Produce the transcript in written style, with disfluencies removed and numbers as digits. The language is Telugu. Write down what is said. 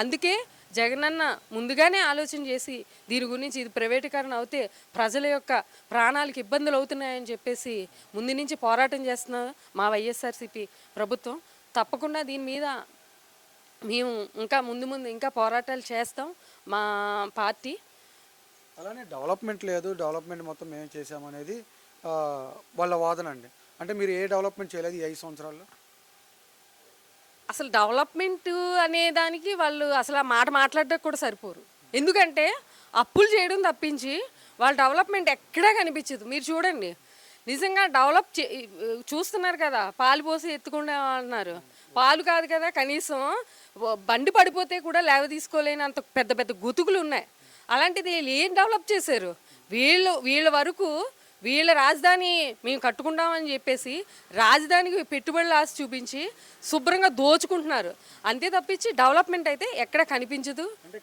అందుకే జగనన్న ముందుగానే ఆలోచన చేసి దీని గురించి ఇది ప్రైవేటీకరణ అవుతే ప్రజల యొక్క ప్రాణాలకు ఇబ్బందులు అవుతున్నాయని చెప్పేసి ముందు నుంచి పోరాటం చేస్తున్న మా వైఎస్ఆర్సీపీ ప్రభుత్వం. తప్పకుండా దీని మీద మేము ఇంకా ముందు ఇంకా పోరాటాలు చేస్తాం మా పార్టీ. అలానే డెవలప్మెంట్ లేదు, డెవలప్మెంట్ మొత్తం మేము చేసామనేది వాళ్ళ వాదన అండి. అంటే మీరు ఏ డెవలప్మెంట్ చేయలేదు ఈ 5 సంవత్సరాల్లో? అసలు డెవలప్మెంట్ అనే దానికి వాళ్ళు అసలు ఆ మాట మాట్లాడడానికి కూడా సరిపోరు. ఎందుకంటే అప్పులు చేయడం తప్పించి వాళ్ళ డెవలప్మెంట్ ఎక్కడా కనిపించదు. మీరు చూడండి, నిజంగా చూస్తున్నారు కదా, పాలు పోసి ఎత్తుకుండా అన్నారు. పాలు కాదు కదా, కనీసం బండి పడిపోతే కూడా లేవ తీసుకోలేనంత పెద్ద పెద్ద గుతుకులు ఉన్నాయి. అలాంటిది వీళ్ళు ఏం డెవలప్ చేశారు? వీళ్ళ వరకు వీళ్ళ రాజధాని మేము కట్టుకుంటామని చెప్పేసి రాజధానికి పెట్టుబడులు ఆశ చూపించి శుభ్రంగా దోచుకుంటున్నారు. అంతే తప్పించి డెవలప్మెంట్ అయితే ఎక్కడ కనిపించదు. అంటే